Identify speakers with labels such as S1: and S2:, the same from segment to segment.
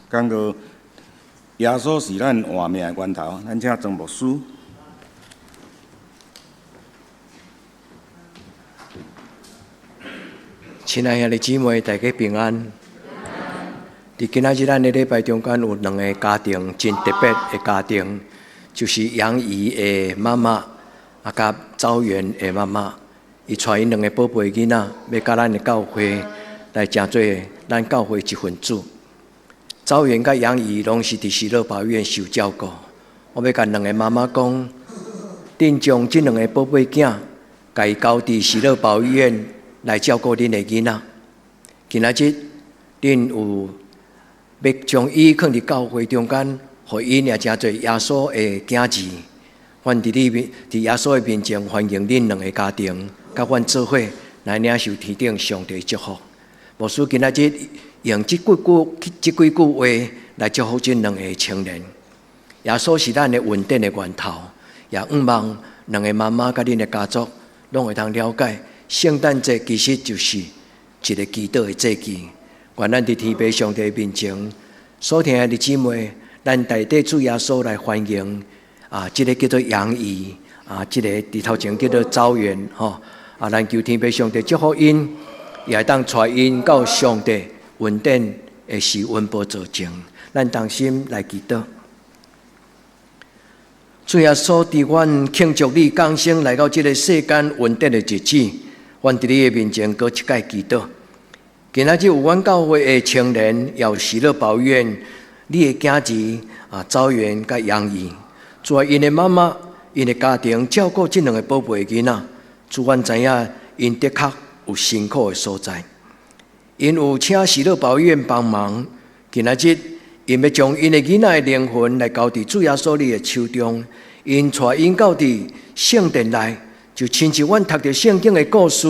S1: 讲到耶稣是咱活命的源头，咱请庄牧师。
S2: 亲爱的姊妹，大家平安。伫今仔日咱的礼拜中间有两个家庭真特别的家庭，就是杨怡的妈妈甲赵元的妈妈，伊带因两个宝贝囡仔要甲咱的教会来成做咱教会一份子。赵元甲杨怡拢是伫喜乐保院受照顾。我要甲两个妈妈讲，恁将这两个宝贝囝，甲伊交伫喜乐保院来照顾恁的囡仔。今仔日恁有要将伊放伫教会中间，互伊也成做耶稣的囝儿。阮伫耶稣的面前欢迎恁两个家庭，甲阮做伙来领受天顶上帝的祝福。牧师今仔日用这几句话来祝福这两个青年。耶稣是咱的稳定的源头，也盼望两个妈妈甲恁的家族拢会通了解，圣诞节其实就是一个祈祷的节期。愿咱伫天父上帝面前，所听的姊妹，咱代替主耶稣来欢迎这个叫做杨怡这个伫头前叫做赵元咱求天父上帝祝福因，也当带因到上帝稳定的施恩宝座前。咱同心来祈祷。主耶稣，伫阮庆祝你降生来到这个世间稳定的日子，阮伫你的面前搁一届祈祷。今仔日有阮教会的青年，也有喜乐保院你的囝儿赵元甲杨怡，主因的妈妈、因的家庭照顾这两个宝贝囡仔，主阮知影因的确有辛苦的所在，因有请喜乐保院帮忙。今仔日因要将因的囡仔的灵魂来交伫主耶稣你的手中，因带因到伫圣殿内，就亲像阮读着圣经的故事。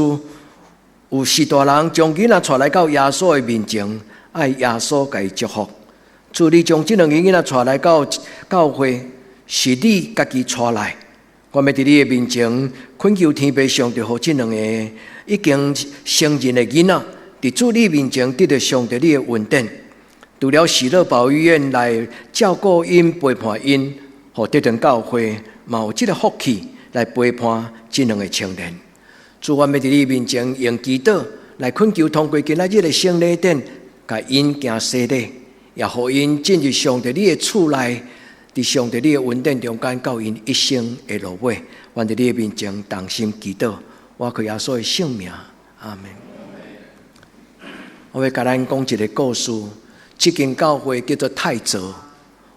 S2: 有许大人将囡仔带来到耶稣的面前，爱耶稣甲伊祝福。主，你将这两个囡仔带来到教会，是你家己带来。我要伫你的面前恳求天父上帝，互这两个已经成人的囡仔，伫主你面前得到上帝你的恩典。除了喜乐保育院来照顾因、陪伴因，互得到教会嘛有这个福气来陪伴这两个青年。主，我要伫你面前用祈祷来恳求，通过今仔日的圣礼典，甲因行洗礼，也互因进入上帝你的厝内，伫上帝你的恩典中间，到因一生的路尾。我伫你的面前同心祈祷，我靠耶稣的圣名，阿门。我要甲咱讲一个故事，这间教会叫做太泽，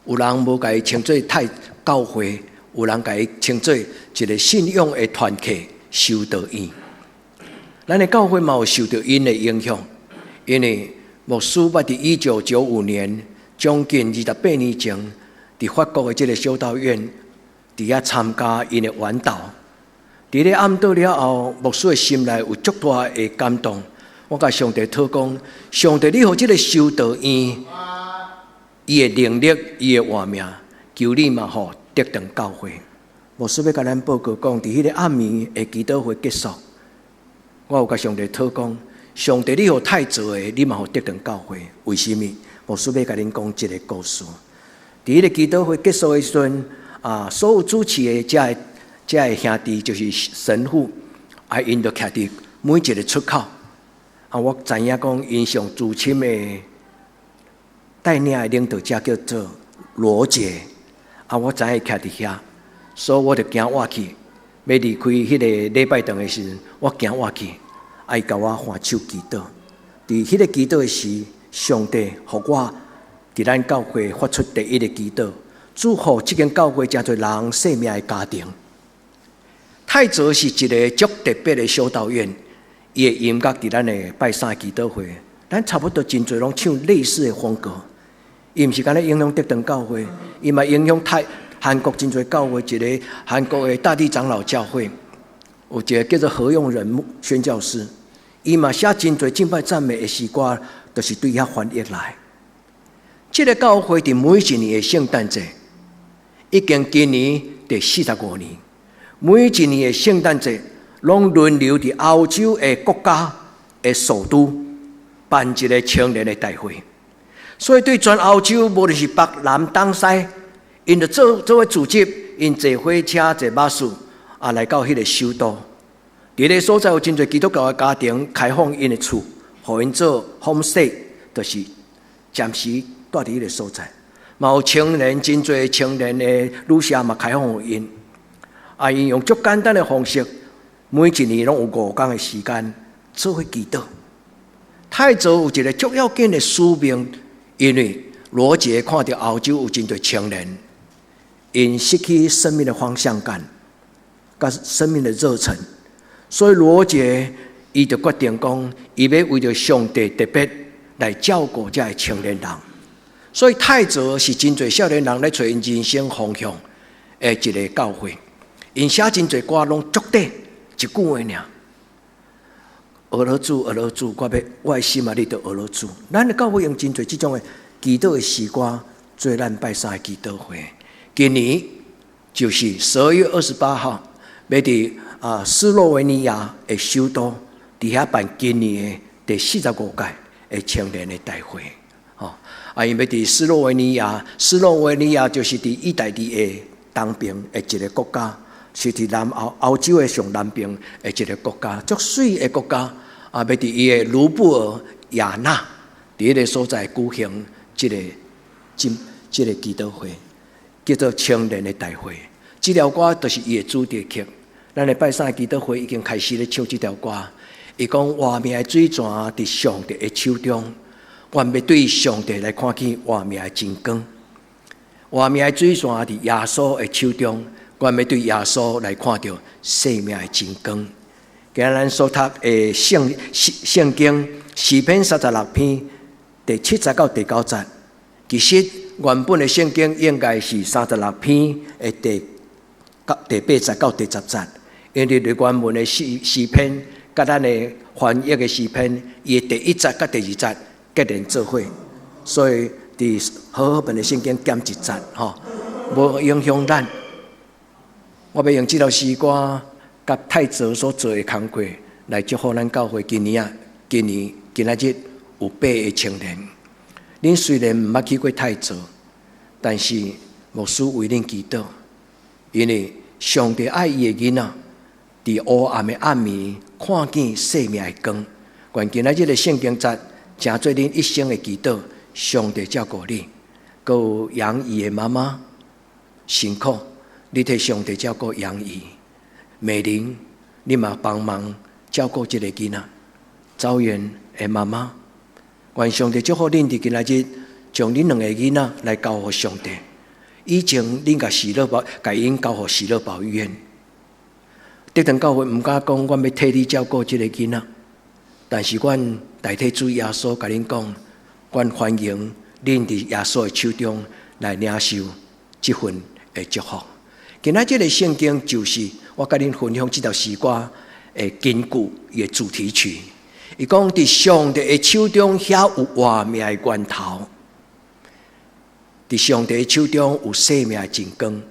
S2: 有人无甲伊称作太教会，有人甲伊称作一个信仰的团体。修道院，咱的教会嘛有受到因的影响，因为牧师捌伫1995年，将近28年前，伫法国的这个修道院，伫遐参加因的晚祷。伫咧暗祷了后，牧师的心内有足大的感动。我甲上帝祷告，上帝你互这个修道院，伊的能力，伊的活命，求你嘛互得到教会。牧师要甲咱报告讲，伫迄个暗暝的祈祷会结束，我有甲上帝祷告，上帝你互太做的，你嘛互得到教会。为什么？牧师要甲恁讲一个故事。伫迄个祈祷会结束的时阵，所有主持的这的兄弟就是神父，因就徛伫每一个出口。我知影讲，因上资深的带领的领导者叫做罗杰，我知影徛伫遐。所以我就行我去，要离开迄个礼拜堂的时阵，我行我去，伊甲我换手祈祷。伫迄个祈祷的时，上帝互我伫咱教会发出第一个祈祷，祝福这间教会真侪人生命的家庭。太泽是一个足特别的修道院，伊的音乐伫咱的拜三祈祷会，咱差不多真侪拢唱类似的风格。伊毋是干咧影响得等教会，伊嘛影响韩国真侪教会，一个韩国的大地长老教会，有一个叫做何用仁宣教师，伊嘛写真侪敬拜赞美的诗歌，都是对遐翻译来。这个教会伫每一年的圣诞节，已经今年第45年，每一年的圣诞节，拢轮流伫欧洲的国家的首都办一个青年的大会。所以对全欧洲，无论是北南东西，因就做为组织，因坐火车、坐巴士来到迄个首都。伫个所在有真侪基督教的家庭开放因的厝，互因做 homestay， 就是暂时住伫迄个所在。嘛有青年，真侪青年的旅社嘛开放因，因用足简单的方式，每一年拢有5天的时间做伙祈祷。太祖有一个足要紧的使命，因为罗杰看到欧洲有真侪青年，因失去生命的方向感，甲生命的热忱。所以罗杰伊就决定讲，伊要为着上帝特别来照顾这些青年人。所以太祖是真侪少年人来找因人生方向的一个教会。因写真侪歌拢足短，一句话尔。俄罗斯，俄罗斯，我的心啊，你就俄罗斯。咱的教会用真侪这种的祈祷的诗歌，做咱拜三的祈祷会。今年就是12月28号，要伫斯洛维尼亚的首都，伫遐办今年的第45届的青年的大会。因要伫斯洛维尼亚，斯洛维尼亚就是伫意大利的东边的一个国家，是伫欧洲的上南边的一个国家，足水的国家。要伫伊的卢布尔雅纳，伫迄个所在举行这个祈祷会，叫做青年的大会。这条歌就是伊的主题曲。咱的拜三祈祷会已经开始咧唱这条歌。伊讲活命的水泉伫上帝的手中，愿要对上帝来看见活命的真光。活命的水泉伫耶稣的手中，愿要对耶稣来看到生命的真光。今日咱所读的圣经诗篇36篇第7节到第9节，其实原本的圣经应该是36篇的第8节到第10节，因为原文的诗篇甲咱的翻译的诗篇，伊的第1节甲第2节结连做伙，所以伫好本的圣经减1节无影响咱。我要用这条诗歌。甲太祖所做的工作，来祝福咱教会今仔日有8个青年。恁虽然毋捌去过太祖，但是牧师为恁祈祷，因为上帝爱伊的囡仔，伫黑暗的暗暝看见生命的光。愿今仔日的圣经节，成做恁一生的祈祷。上帝照顾你，还有养伊的妈妈辛苦，你替上帝照顾养伊。美玲，你嘛帮忙照顾这个囡仔。枣园的妈妈，愿上帝祝福恁伫今仔日，将恁2个囡仔来交予上帝。以前恁甲因交予喜乐堡医院。德堂教会毋敢讲，阮要替你照顾这个囡仔，但是阮代替主耶稣甲恁讲，阮欢迎恁伫耶稣的手中来领受这份的祝福。今仔日的圣经就是我甲恁分享这条诗歌的根据伊的主题曲。伊讲伫上帝的手中，遐有活命的源头；伫上帝的手中有生命的真光。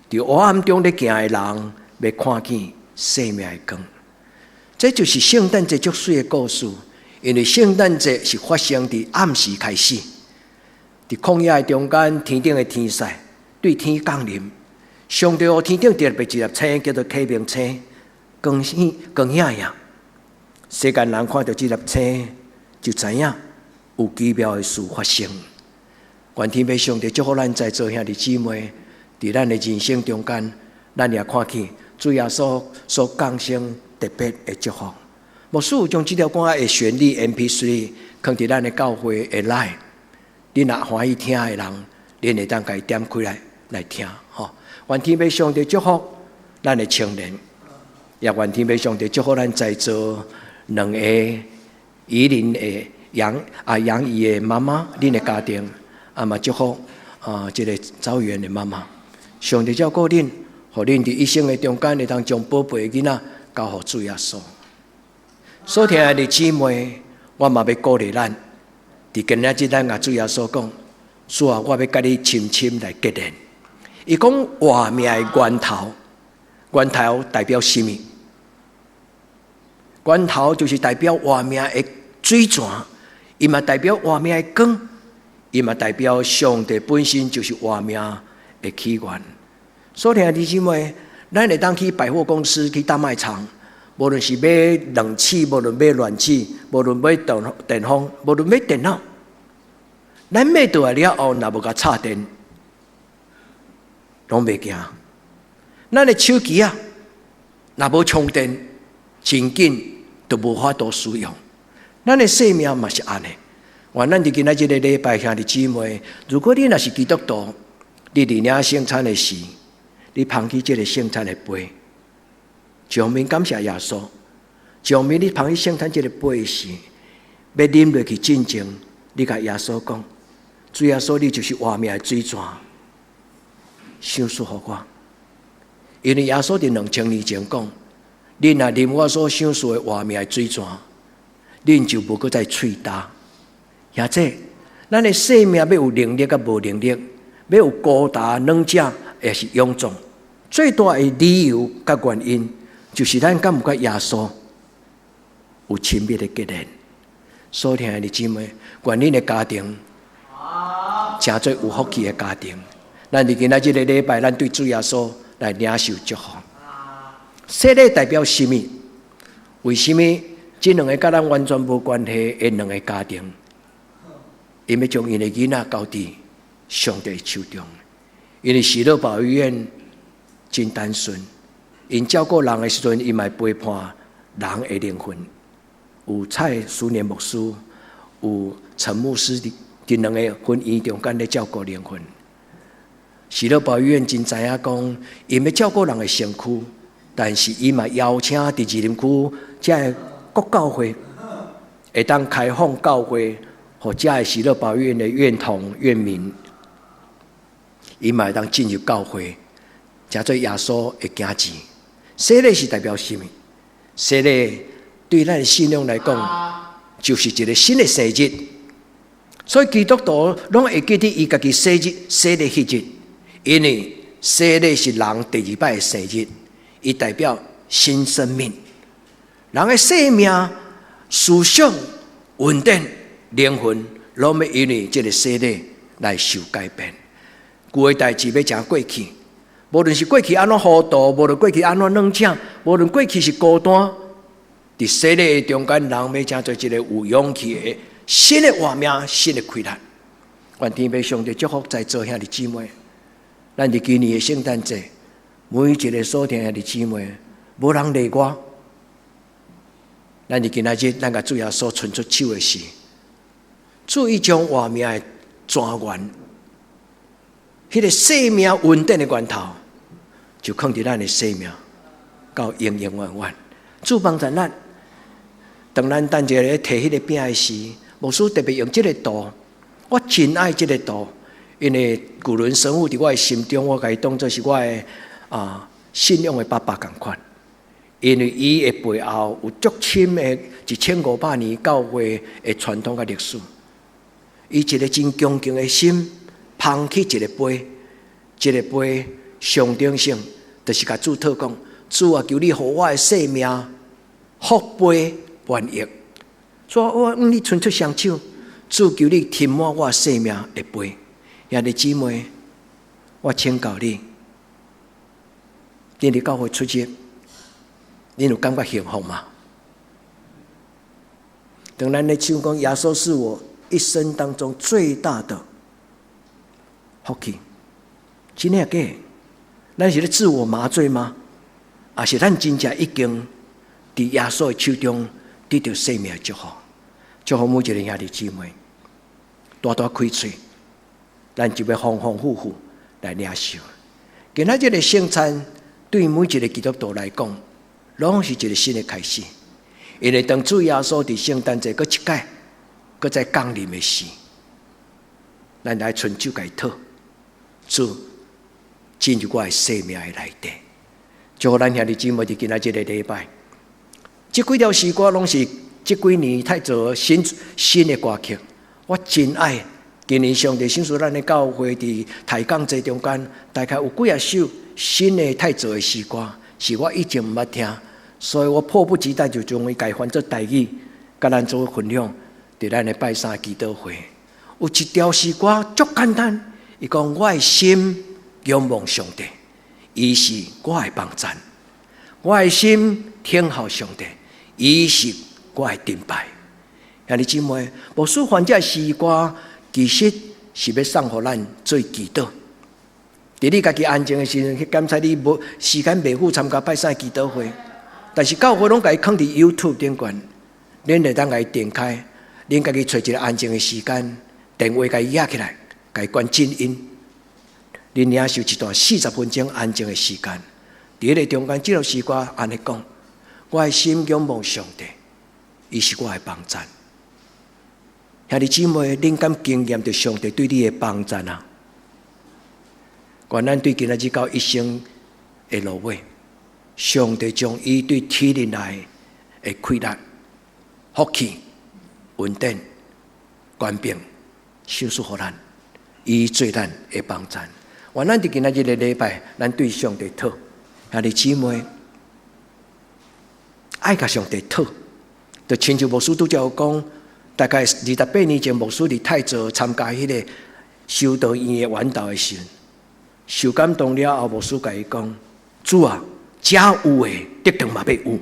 S2: 伫黑暗中咧行的人，要看见生命的光。这就是圣诞节足水的故事，因为圣诞节是发生伫暗时开始，伫旷野的中间，天顶的天使对天降临。上帝予天顶特别一粒星，叫做启明星，光显呀。世间人看到这粒星，就知影有奇妙的事发生。愿天父上帝祝福咱在座兄弟姊妹，伫咱的人生中间，咱也看见主耶稣所降生特别的祝福。牧师有将这条歌的旋律 MP3 放伫咱的教会的 line， 你若欢喜听的人，你会当家点开来听。愿天父上帝祝福咱的青年，也愿天父上帝祝福咱在座2个宜林的杨姨的妈妈，恁的家庭，嘛祝福这个枣园的妈妈。上帝照顾恁，互恁伫一生的中间，会当将宝贝的囡仔交予主耶稣。所听的姊妹，我嘛要鼓励咱，伫今仔日咱甲主耶稣讲，主啊，我要甲你深深来结连。伊讲活命的源头，源头代表什么？源头就是代表活命的水泉，伊嘛代表活命的光，伊嘛代表上帝本身就是活命的起源。所以弟兄姊妹，咱会当去百货公司、去大卖场，无论是买冷气，无论买暖气，无论买电风，无论买电脑，咱买倒来了后，若无甲插电，拢袂行。咱的手机啊，若无充电，真紧就无法度使用。咱的生命嘛是安尼。咱伫今仔日个礼拜，兄弟姊妹，如果你若是基督徒，你伫领圣餐的时，你捧起这个圣餐的杯，上面感谢耶稣。上面你捧起圣餐这个杯时，要啉落去进前，你甲耶稣讲：主耶稣，你就是活命的水泉，赏赐予我。因为耶稣伫2000年前讲：恁若啉我所赏赐的活命的水泉，恁就无搁再喙焦。也这，咱的生命要有能力，甲无能力，要有高大软者，也是臃肿。最大的理由甲原因，就是咱敢毋甲耶稣有亲密的结连。所以，亲爱的姊妹，愿恁的家庭，诚做有福气的家庭。咱伫今仔日个礼拜，咱对主耶稣来领受祝福。洗礼代表什么？为什么这两个甲咱完全无关系的两个家庭？因要将因的囡仔交伫上帝手中，因为喜乐保育院真单纯，因照顾人的时阵，因嘛陪伴人的灵魂。有蔡苏年牧师，有陈牧师伫两个婚姻中间咧照顾灵魂。喜乐保育院真知影讲，因要照顾人的身躯，但是伊嘛邀请伫二林区这国教会，会当开放教会。或者的喜乐保育院的院童院民，伊嘛会当进入教会，诚做耶稣的子子。洗礼是代表什么？洗礼对咱的信仰来讲，就是一个新的生日。所以基督徒拢会记得伊家己洗礼迄日，因为洗礼是人第2摆的生日，伊代表新生命。人的生命、思想、稳定。灵魂拢要因为这个洗礼来受改变，旧的代志要讲过去，无论是过去安怎糊涂，无论过去安怎软弱，无论过去是孤单，伫洗礼中间，人要讲做一个有勇气的新的活命、新的开展。愿天父上帝祝福在座兄弟姊妹，咱伫今年的圣诞节，每一个所听兄弟姊妹，无人例外。咱伫今仔日，咱甲主耶稣伸出手的时。注意将活命的泉源，迄个生命稳定的源头，就放伫咱的生命，到永永远远。主帮助咱，当咱等一个摕迄个饼的时，牧师特别用这个图，我真爱这个图，因为古伦神父伫我的心中，我甲伊当作是我的信仰的爸爸同款。因为伊的背后有足深的1500年教会的传统甲历史。伊一个真恭敬的心，捧起一个杯，这个杯象征性，就是甲主祷讲：主啊，求你互我的生命福杯满溢。所以我你伸出双手，主求你填满我生命的杯。兄弟姊妹，我请教你，你伫教会出席，你有感觉幸福吗？当咱咧唱讲，耶稣是我一生当中最大的福气，真诶假？咱是咧自我麻醉吗？还是咱真正已经伫耶稣的手中得到生命的祝福？祝福每一个兄弟姊妹，大大开嘴，咱就要丰丰富富来领受。今仔日的圣餐对每一个基督徒来讲，拢是一个新的开始。因为当主耶稣伫圣诞节搁一届，搁再降临的时，咱来伸手甲伊讨，主进入我的生命的内底。祝福咱兄弟姊妹伫今仔日的礼拜，这几条诗歌拢是这几年太做新的歌曲。我真爱今年上帝赏赐咱的教会伫台港节中间，大概有几啊首新的太做的诗歌，是我以前毋捌听。所以我迫不及待就将伊改翻做台语，甲咱做分享，伫咱的拜三祈祷会。有一条诗歌足简单，伊讲我的心仰望上帝，伊是我的帮赞；我的心听候上帝，伊是我的敬拜。兄弟姊妹，牧师翻这诗歌，其实是要送予咱做祈祷。伫你家己安静的时阵，去检查你无时间袂赴参加拜山祈祷会，但是教会拢甲伊放伫 YouTube 顶悬，恁会当甲伊点开，恁家己找一个安静的时间，电话甲伊压起来，甲伊关静音，恁领受一段40分钟安静的时间。伫迄个中间，这首诗歌安尼讲：我的心仰望上帝，伊是我的帮赞。兄弟姊妹，恁敢经验着上帝对你的帮赞啊？愿咱对今仔日到一生的路尾，上帝将伊对体力来的快乐、福气、稳定、官兵收束予咱，伊做咱的帮赞。愿咱伫今仔日的礼拜，咱对上帝讨，兄弟姊妹，爱甲上帝讨，就亲像牧师拄则有讲，大概28年前，牧师伫太祖参加迄个修道院的晚祷的时候，受感动了后，牧师甲伊讲：主啊，遮有诶，得堂嘛要有。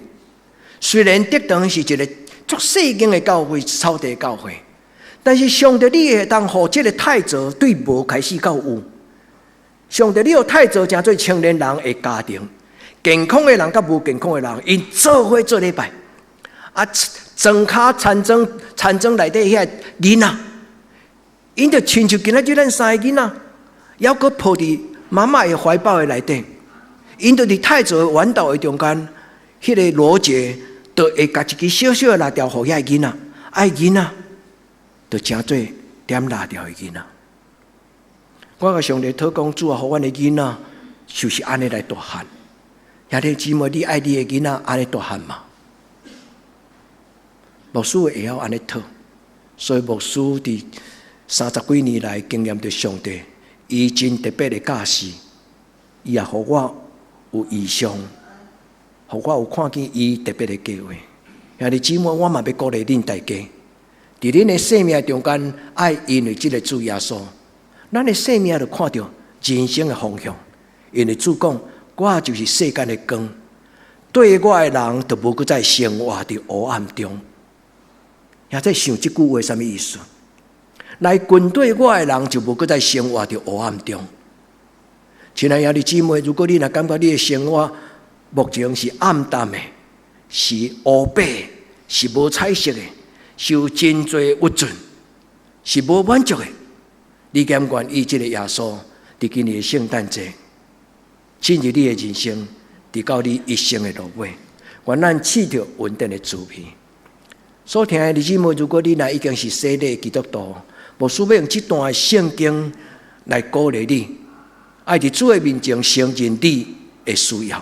S2: 虽然得堂是一个足细间的教会、草地教会，但是上帝你会当互这个太祖对无开始到有。上帝你有太祖诚做青年人的家庭，健康的人甲无健康的人，因做伙做礼拜。啊，庄卡田庄内底遐囡仔，因就亲像今仔日咱3个囡仔，犹阁抱伫妈妈的怀抱的内底，因就伫太祖的晚祷的中间，迄个罗杰就会甲一支小小的蜡条互遐囡仔，爱囡仔就诚做点蜡条的囡仔。我甲上帝讨讲，主啊，互阮的囡仔就是安尼来大汉。兄弟姊妹，你爱你的囡仔安尼大汉嘛？牧师会晓安尼讨，所以牧师伫30几年来经验着上帝，伊真特别的教示，伊也互我有异象，互我有看见伊特别的计划。兄弟姊妹，我嘛要鼓励恁大家，伫恁的生命中间，爱因为这个主耶稣，咱的生命就看到人生的方向。因为主讲，我就是世间的光，对我的人就无搁再生活伫黑暗中。也在想这句话什么意思？来军队我的人就无搁再生活伫黑暗中。亲爱兄弟姊妹，如果你若感觉你的生活目前是暗淡的，是乌白的，是无彩色的，是有真多不准，是无满足的，你敢愿意这个耶稣伫今年的圣诞节进入你的人生，直到你一生的路尾，愿咱试着稳定的主皮。所听的弟兄妹，如果你若已经是洗礼基督徒，牧师要用这段圣经来鼓励你，爱伫主的面前承认你的需要。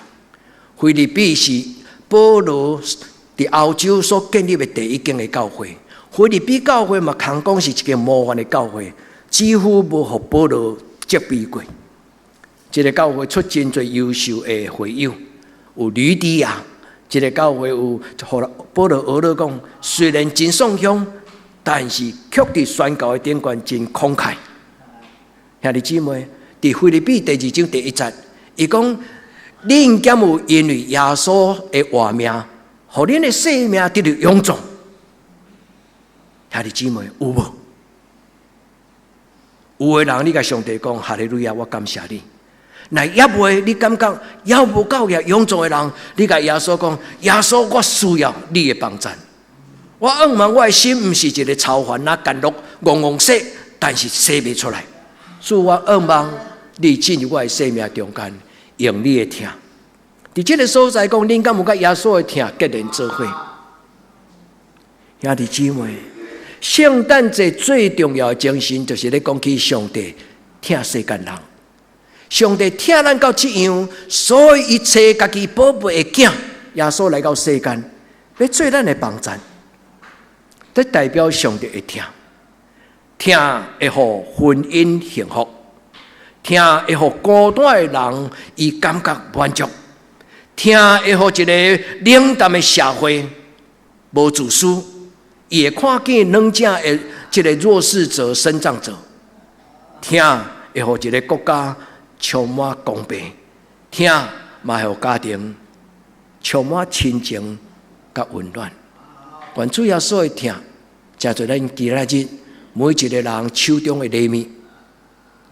S2: 腓立比是保罗伫欧洲所建立的第一间的教会，腓立比教会嘛，通讲是一个模范的教会，几乎无互保罗责备过。这个教会出真侪优秀的会友，有吕底亚。这个教会有保罗学了讲，虽然真爽香，但是却伫宣教的顶端真慷慨。兄弟姊妹，伫腓立比第2章第1节，伊讲：恁敢有因为耶稣的活命，互恁的性命得到永存？兄弟姊妹，有无？有的人，你甲上帝讲：哈利路亚，我感谢你。那也未，你感觉也无够个永存的人，你甲耶稣讲：耶稣，我需要你的帮赞。我仰望我的心，不是一个超凡啊、甘露、戆戆洗，但是洗不出来。所以我仰望你进入我的生命中间，用你的听。伫这个所在讲，恁敢有甲耶稣的听结连做伙？兄弟姊妹，圣诞节最重要的精神，就是咧讲起上帝听世间人。上帝听咱到这样，所以一切家己宝贝的囝耶稣来到世间，要做咱的帮赞，这代表上帝会听，听会互婚姻幸福，听会互孤单的人伊感觉满足，听会互一个冷淡的社会无自私，伊会看见软正的这个弱势者、身障者，听会互一个国家充满公平，听嘛会互家庭充满亲情甲温暖。愿主耶稣的听，正做咱今仔日每一个人手中的礼物，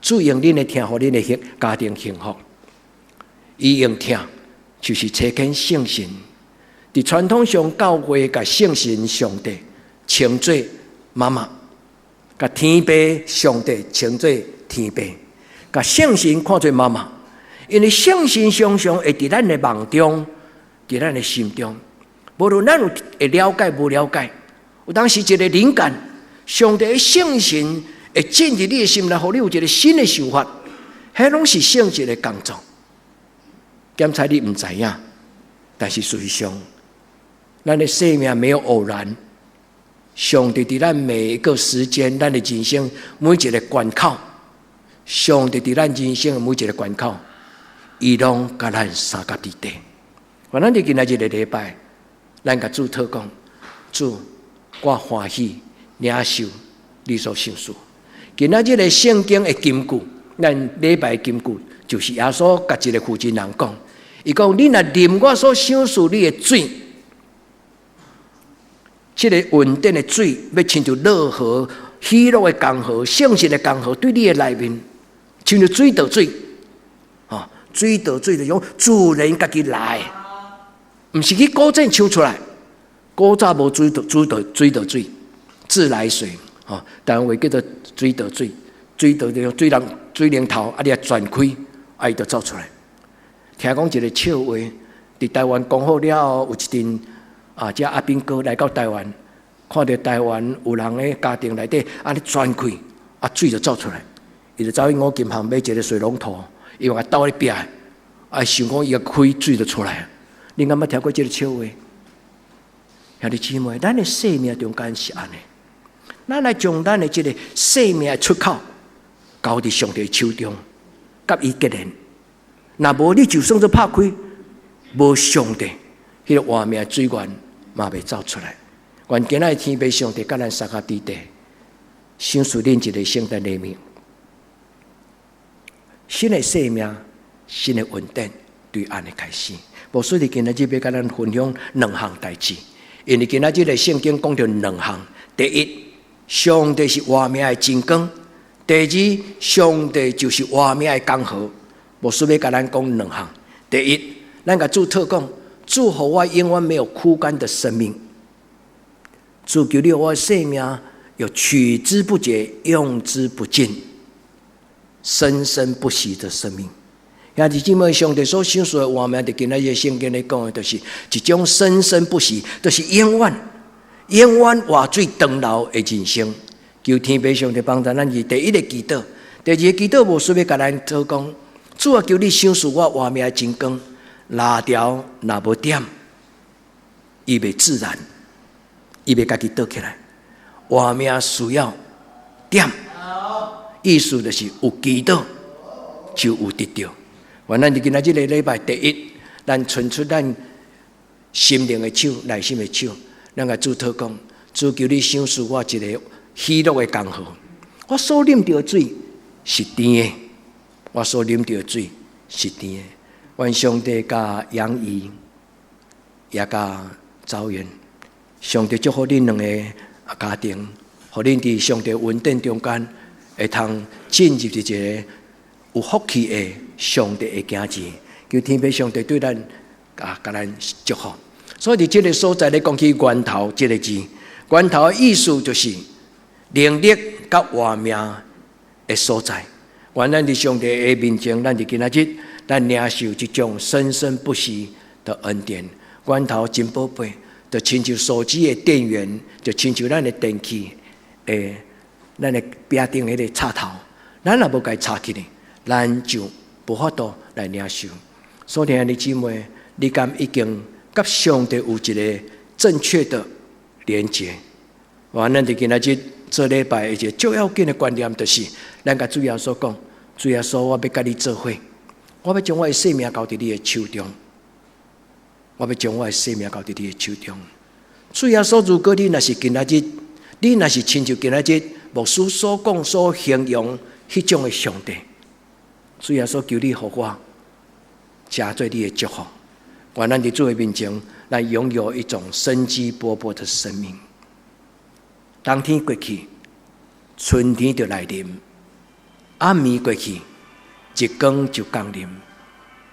S2: 主用恁的听，互恁的家庭幸福。伊用听就是切根圣神。伫传统上，教会甲圣神上帝称作妈妈，甲天父上帝称作天父，甲圣神看作妈妈。因为圣神常常会伫咱的梦中，伫咱的心中，无论咱有会了解无了解，有当时一个灵感，上帝的圣神会进入你的心内，互你有一个新的想法，迄拢是圣神的工作。检查你唔知影，但是事实上，咱的生命没有偶然。上帝伫咱每一个时间，咱的人生每一个关口，上帝伫咱人生的每一个关口，伊拢甲咱三甲伫地。咱伫今仔日的礼拜，咱甲主祷讲，主，我欢喜领受你所想事。今仔日的圣经的金句，咱礼拜的金句，就是耶稣甲一个负责人讲，伊讲：你若啉我所想事你的水。这个稳定的水，要亲像乐河、喜乐的江河、圣神的江河，对你的内面，亲像水倒水，水倒水就用自然家己来，唔是去古镇抽出来。古早无水倒水，自来水，台湾话叫做水倒水，水倒就用水龙头，你转开，伊就走出来。听讲一个笑话，伫台湾讲好了后，有一阵。这阿兵哥来到台湾，看到台湾有人的家庭内底安尼转开，水就走出来。伊就走去五金行买一个水龙头，伊用刀咧pier，想讲伊个开水就出来。你敢捌听过这个笑话？兄弟姊妹，咱的生命中间是安尼，咱来将咱的这个生命的出口交伫上帝手中，甲伊结连。若无你就算做拍开，无上帝。迄个活命水源嘛袂走出来。愿今仔天父上帝甲咱三甲伫地，享受恁一个圣诞礼物，新的生命，新的稳定，对安的开始。无所以今仔日要甲咱分享两项代志，因为今仔日的圣经讲到两项：第一，上帝是活命的真光；第二，上帝就是活命的江河。无所以要甲咱讲两项。第一，咱甲主祷讲。主给我永远没有枯干的生命，主求你我的生命有取之不竭、用之不尽、生生不息的生命。兄弟姊妹，上帝所想说的活命，就今仔日圣经咧讲的，就是一种生生不息，就是永远活水长流的人生。求天父上帝帮助咱，是第一个祈祷。第二个祈祷，无需要甲咱祷讲，主啊，求你想使我活命的真光。拉条若无点，伊袂自然，伊袂家己倒起来。活命需要点，意思就是有祈祷就有得到。原来今仔日个礼拜第一，咱伸出咱心灵的手、内心的手，咱甲主祷讲，主求你想使我一个喜乐的江河。我所啉到的水是甜的，我所啉到的水是甜的。愿上帝甲杨怡也甲赵元，上帝祝福恁两个家庭，互恁伫上帝稳定中间，会通进入一个有福气的上帝的境界。求天父上帝对咱甲咱祝福。所以伫这个所在咧讲起源头这个字，源头的意思就是能力甲活命的所在。愿咱伫上帝的面前，咱伫今仔日。咱领受这种生生不息的恩典，源头真宝贝，就亲像手机的电源，就亲像咱的电器，咱的壁顶迄个插头，咱若无该插起来，咱就无法度来领受。所以兄弟姊妹，你敢已经甲上帝有一个正确的连接？咱伫今仔日做礼拜一个最要紧的观念，就是咱甲主耶稣讲，主耶稣，我要甲你做伙。我要将我的生命交伫你的手中，我要将我的生命交伫你的手中。主耶稣，如果你若是今仔日你若是亲像今仔日牧师所讲所形容迄种的上帝，主耶稣求你互我加做你的祝福，愿咱伫主的面前，咱拥有一种生机勃勃的生命。冬天过去，春天就来临；暗暝过去，日光就降临。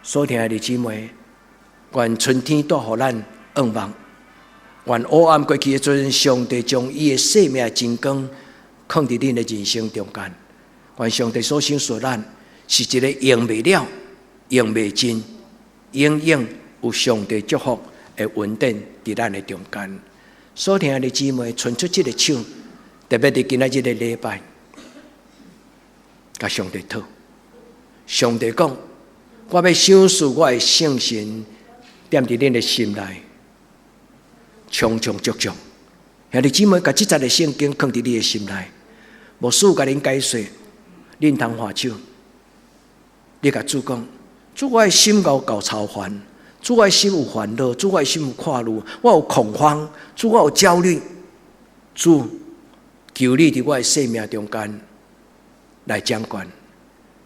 S2: 所听的姊妹，愿春天带予咱盼望。愿黑暗过去的时阵，上帝将伊的生命的真光放伫恁的人生中间。愿上帝所赏赐咱是一个用未了、用未尽、永远有上帝祝福的稳定伫咱的中间。所听的姊妹，伸出这个手，特别伫今仔日的礼拜，甲上帝讨。上帝讲：我要赏赐我的圣神，踮伫恁的心内。充充足足，兄弟姊妹，把这节的圣经放伫你的心内，牧师甲恁解说，恁通画手。你甲主讲，主我的心有操烦，主我的心有烦恼，主我的心有看虑，我有恐慌，主我有焦虑，主求你伫我的生命中间来掌管。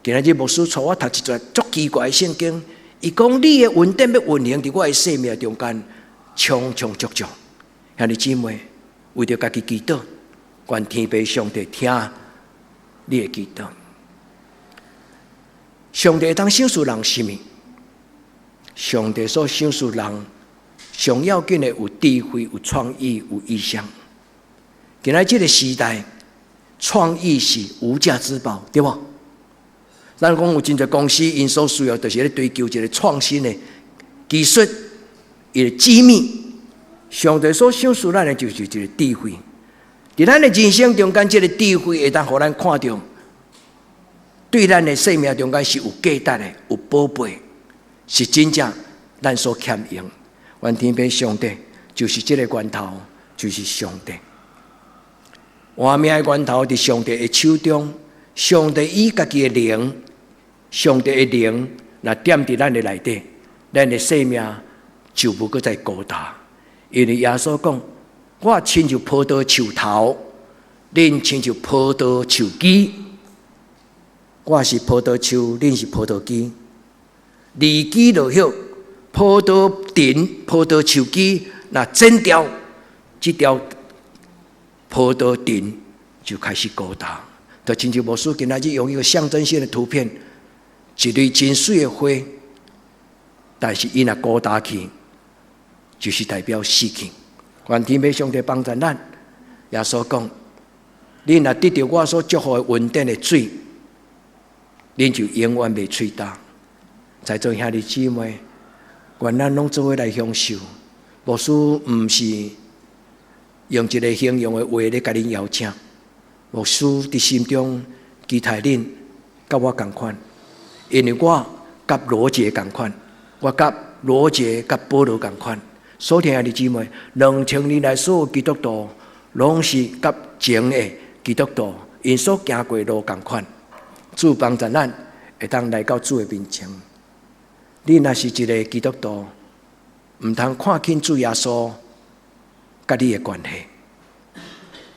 S2: 今日牧师带我读一节足奇怪的圣经，伊讲你的稳定要运行伫我的生命中间。充充足足，兄弟姊妹，为着家己祈祷，愿天父上帝听你的祈祷。上帝当赏赐人什么？上帝所赏赐人，上要紧的有智慧、有创意、有意向。今仔这个时代，创意是无价之宝，对不？咱讲有真侪公司，因所需要就是咧追求一个创新的技术。伊的机密，上帝所赏赐咱的就是一个智慧。伫咱的人生中间，这个智慧会当互咱看到，对咱的生命中间是有价值的、有宝贝，是真正咱所欠用。愿天父上帝就是这个源头，就是上帝。活命的源头伫上帝的手中，上帝以家己的灵，上帝的灵若踮伫咱的内底，咱的生命就无搁再高大，因为耶稣讲：我亲像葡萄树头，恁亲像葡萄树枝。我是葡萄树，恁是葡萄枝。离枝落叶，葡萄藤、葡萄树枝若剪掉，这条葡萄藤就开始高大。就亲像牧师今仔日用一个象征性的图片，一蕊真水的花，但是伊若高大起，就是代表死去。愿天父上帝帮助咱。耶稣讲：恁若得到我所祝福的稳定的水，恁就永远袂吹干。在座兄弟姊妹，愿咱拢做伙来享受。牧师毋是用一个形容的话咧，甲恁邀请。牧师伫心中期待恁甲我同款，因为我甲罗杰同款，我甲罗杰甲保罗同款。所听的姊妹，2000年来所有基督徒，拢是甲前的基督徒因所行过路同款。主帮助咱会当来到主的面前。你若是一个基督徒，毋通看轻主耶稣甲你的关系，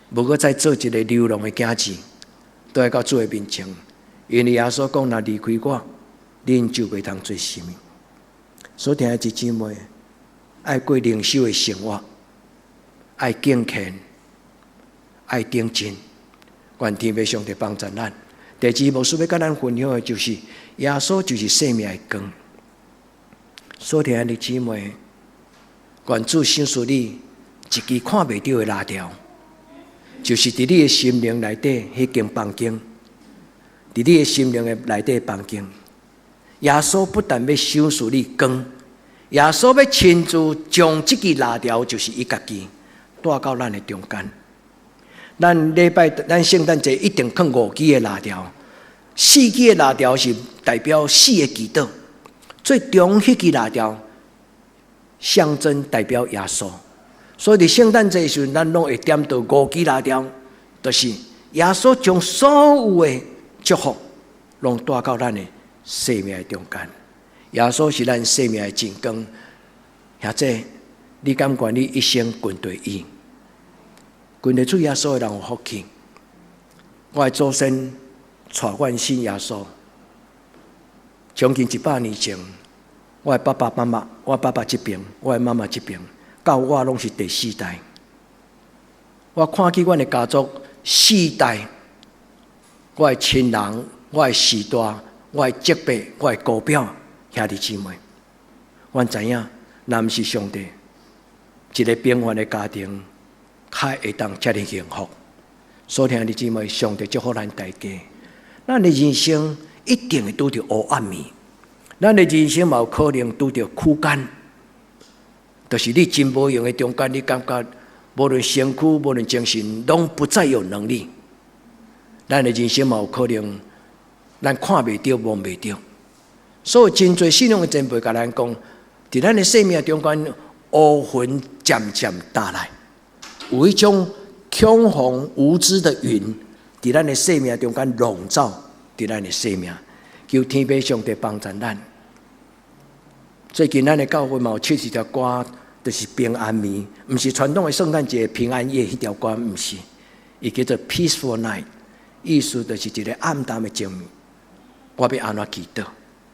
S2: 无搁再做一个流浪的囝子，都来到主的面前。因为耶稣讲：若离开我，恁就袂当做什么。所听的姊妹，爱过灵修的生活，爱敬虔，爱定真。愿天父上帝帮助咱。第二，牧师要甲咱分享的就是，耶稣就是生命的光。所听的姊妹，愿主赏赐你一支看袂到的蜡条，就是伫你的心灵内底迄间房间，伫你的心灵的内底房间。耶稣不但要赏赐你光，耶稣要亲自将这支蜡条，就是伊家己带到咱的中间。咱礼拜，咱圣诞节一定放5支的蜡条，4支的蜡条是代表死的祈祷，最中迄支蜡条象征代表耶稣。所以伫圣诞节时，咱拢会点到5支蜡条，就是耶稣将所有的祝福，拢带到咱的生命的中间。耶稣是咱生命的真光，或者你敢愿你一生跟随伊？群个主耶稣的人有福气。我的祖先带阮信耶稣，将近100年前，我的爸爸妈妈，我爸爸这边，我的妈妈这边，到我拢是第4代。我看见阮的家族4代，我的亲人，我的世大，我的叔伯，我的姑表兄弟姊妹，阮知影，若毋是上帝，一个平凡的家庭，较会当遮尔幸福。所以兄弟姊妹，上帝祝福咱大家。咱的人生一定会拄着黑暗面，咱的人生嘛有可能拄着苦干，就是你真无用的中间，你感觉无论身躯，无论精神，拢不再有能力。咱的人生嘛有可能，咱看袂到，摸袂到。所以真侪信仰的前辈甲咱讲，伫咱的生命中间，乌云渐渐打来，有一种恐慌无知的云，伫咱的生命中间笼罩伫咱的生命。求天父上帝帮助咱。最近咱的教会嘛有70条歌，就是平安眠，毋是传统的圣诞节平安夜迄条歌，毋是，伊叫做 Peaceful Night， 意思就是一个暗淡的静眠。我要安怎祈祷？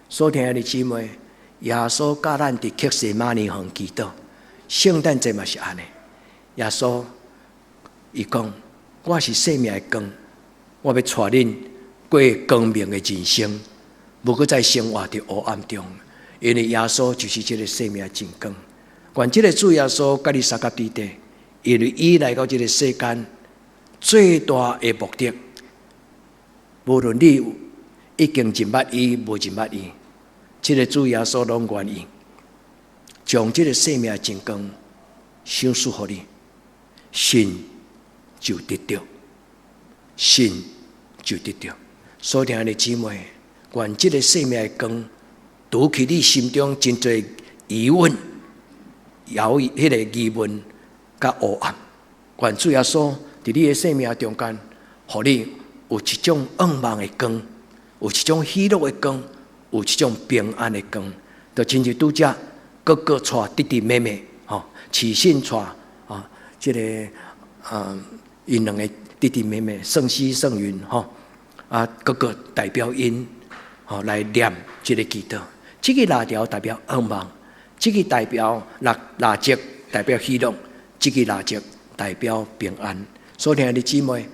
S2: 所听的姊妹，耶稣教咱伫克西马尼园祈祷，圣诞节嘛是安尼。耶稣伊讲：我是生命的光，我要带恁过光明的人生，无搁再生活伫黑暗中。因为耶稣就是这个生命的真光。愿这个主耶稣甲你相合伫地，因为伊来到这个世间，最大的目的，无论你已经认捌伊，无认捌伊，这个主耶稣拢愿意将这个生命的真光赏赐予你，信就得到，信就得到。所听的姊妹，愿这个生命的光除去你心中真多疑问、迄个疑问甲黑暗，愿主耶稣伫你的生命中间，互你有一种光芒的光，有一种喜乐的光，有一种平安的光。就亲像拄则哥哥带弟弟妹妹，启信带这个因两个弟弟妹妹圣西圣云，哥哥代表因来念这个祈祷。这个蜡条代表光芒，这个代表蜡烛代表喜乐，这个蜡烛代表平安。所以听的姊妹，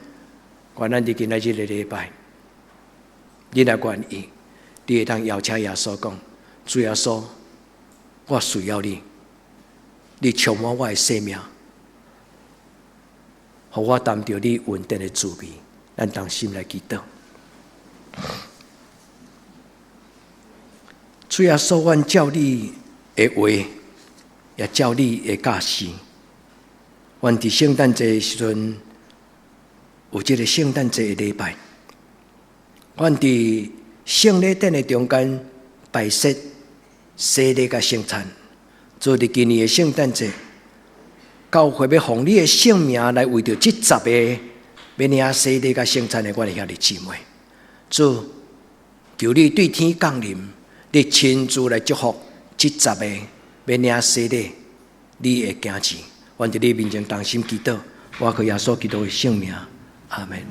S2: 愿咱伫今仔日的礼拜，你若愿意，你会当邀请耶稣讲：主耶稣，我需要你，你充满我的生命，互我谈到你稳定的滋味。咱同心来祈祷。主耶稣，阮照你的话，也照你的教示。阮伫圣诞节的时阵，有这个圣诞节的礼拜，阮伫圣礼典的中间摆设洗礼甲圣餐。做伫今年的圣诞节，教会要奉你的圣名来为着这10个要领洗礼甲圣餐的我的兄弟姊妹，主求你对天降临，你亲自来祝福这10个要领洗礼你的囝子。阮伫你面前同心祈祷，我靠耶稣基督的圣名，阿门。